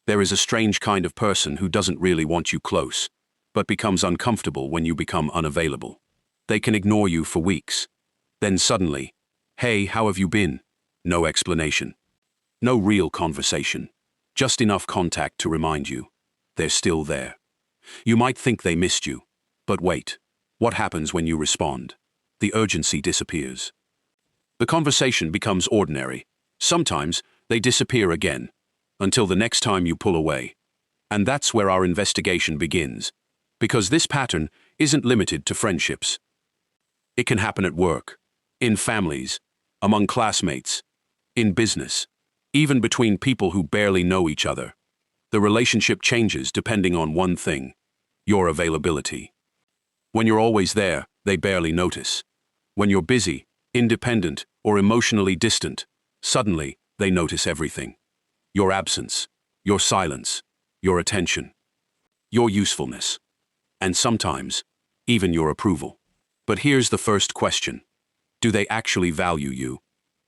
There is a strange kind of person who doesn't really want you close, but becomes uncomfortable when you become unavailable. They can ignore you for weeks. Then suddenly, "Hey, how have you been?" No explanation. No real conversation. Just enough contact to remind you they're still there. You might think they missed you, but wait. What happens when you respond? The urgency disappears. The conversation becomes ordinary. Sometimes they disappear again, until the next time you pull away. And that's where our investigation begins, because this pattern isn't limited to friendships. It can happen at work, in families, among classmates, in business, even between people who barely know each other. The relationship changes depending on one thing: your availability. When you're always there, they barely notice. When you're busy, independent, or emotionally distant, suddenly they notice everything. Your absence, your silence, your attention, your usefulness, and sometimes even your approval. But here's the first question. Do they actually value you,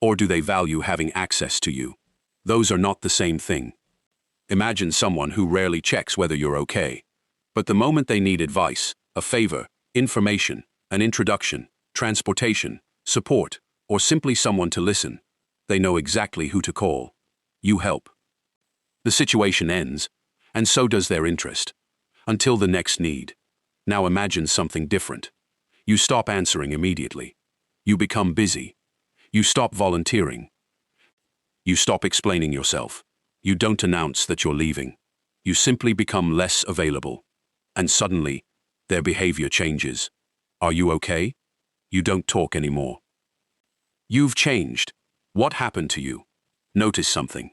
or do they value having access to you? Those are not the same thing. Imagine someone who rarely checks whether you're okay, but the moment they need advice, a favor, information, an introduction, transportation, support, or simply someone to listen, they know exactly who to call. You help. The situation ends, and so does their interest, until the next need. Now imagine something different. You stop answering immediately. You become busy. You stop volunteering. You stop explaining yourself. You don't announce that you're leaving. You simply become less available. And suddenly, their behavior changes. Are you okay? You don't talk anymore. You've changed. What happened to you? Notice something.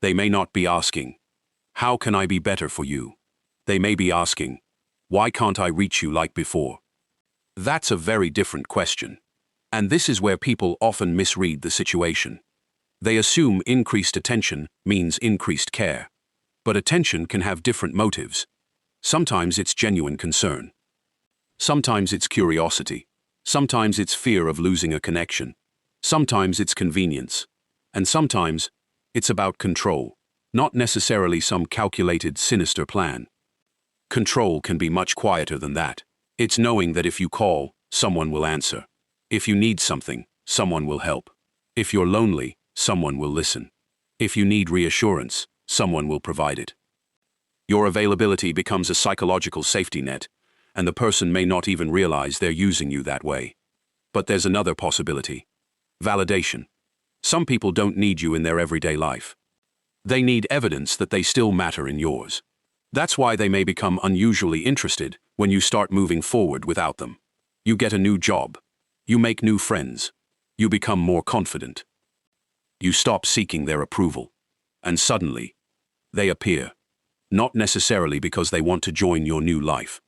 They may not be asking, "How can I be better for you?" They may be asking, "Why can't I reach you like before?" That's a very different question. And this is where people often misread the situation. They assume increased attention means increased care. But attention can have different motives. Sometimes it's genuine concern. Sometimes it's curiosity. Sometimes it's fear of losing a connection. Sometimes it's convenience. And sometimes it's about control, not necessarily some calculated, sinister plan. Control can be much quieter than that. It's knowing that if you call, someone will answer. If you need something, someone will help. If you're lonely, someone will listen. If you need reassurance, someone will provide it. Your availability becomes a psychological safety net, and the person may not even realize they're using you that way. But there's another possibility. Validation. Some people don't need you in their everyday life. They need evidence that they still matter in yours. That's why they may become unusually interested when you start moving forward without them. You get a new job. You make new friends. You become more confident. You stop seeking their approval. And suddenly, they appear. Not necessarily because they want to join your new life,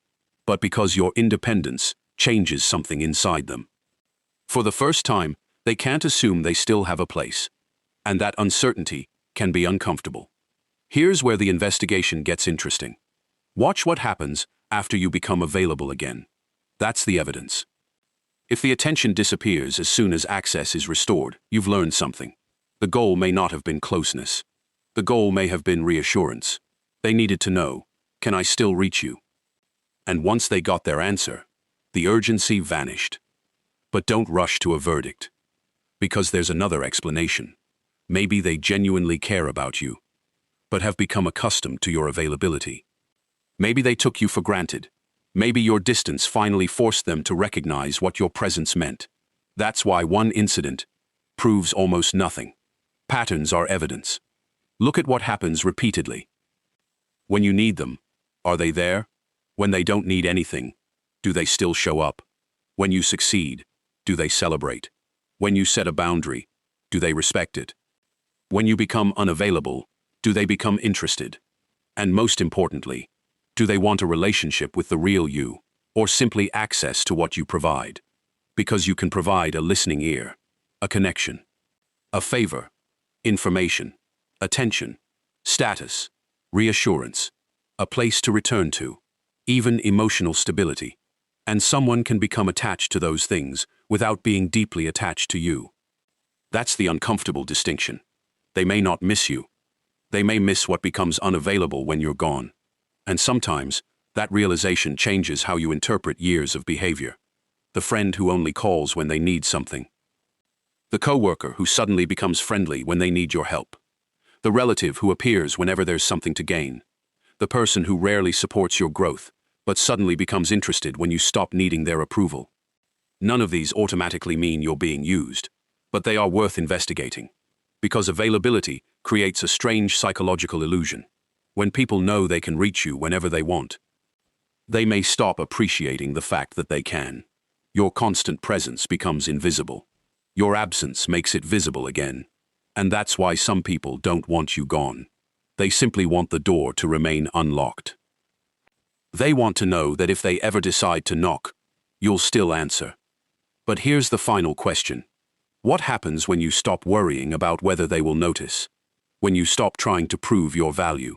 but because your independence changes something inside them. For the first time, they can't assume they still have a place. And that uncertainty can be uncomfortable. Here's where the investigation gets interesting. Watch what happens after you become available again. That's the evidence. If the attention disappears as soon as access is restored, you've learned something. The goal may not have been closeness. The goal may have been reassurance. They needed to know, "Can I still reach you?" And once they got their answer, the urgency vanished. But don't rush to a verdict. Because there's another explanation. Maybe they genuinely care about you, but have become accustomed to your availability. Maybe they took you for granted. Maybe your distance finally forced them to recognize what your presence meant. That's why one incident proves almost nothing. Patterns are evidence. Look at what happens repeatedly. When you need them, are they there? When they don't need anything, do they still show up? When you succeed, do they celebrate? When you set a boundary, do they respect it? When you become unavailable, do they become interested? And most importantly, do they want a relationship with the real you, or simply access to what you provide? Because you can provide a listening ear, a connection, a favor, information, attention, status, reassurance, a place to return to, even emotional stability. And someone can become attached to those things without being deeply attached to you. That's the uncomfortable distinction. They may not miss you. They may miss what becomes unavailable when you're gone. And sometimes, that realization changes how you interpret years of behavior. The friend who only calls when they need something. The coworker who suddenly becomes friendly when they need your help. The relative who appears whenever there's something to gain. The person who rarely supports your growth, but suddenly becomes interested when you stop needing their approval. None of these automatically mean you're being used, but they are worth investigating. Because availability creates a strange psychological illusion. When people know they can reach you whenever they want, they may stop appreciating the fact that they can. Your constant presence becomes invisible. Your absence makes it visible again. And that's why some people don't want you gone. They simply want the door to remain unlocked. They want to know that if they ever decide to knock, you'll still answer. But here's the final question. What happens when you stop worrying about whether they will notice? When you stop trying to prove your value?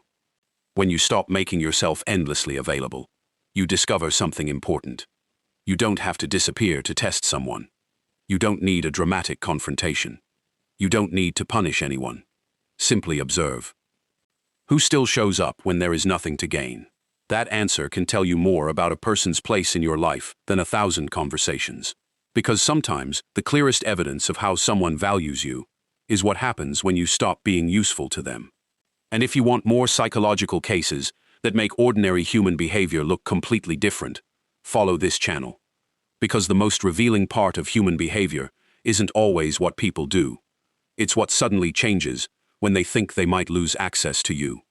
When you stop making yourself endlessly available? You discover something important. You don't have to disappear to test someone. You don't need a dramatic confrontation. You don't need to punish anyone. Simply observe. Who still shows up when there is nothing to gain? That answer can tell you more about a person's place in your life than 1,000 conversations. Because sometimes the clearest evidence of how someone values you is what happens when you stop being useful to them. And if you want more psychological cases that make ordinary human behavior look completely different, follow this channel. Because the most revealing part of human behavior isn't always what people do. It's what suddenly changes when they think they might lose access to you.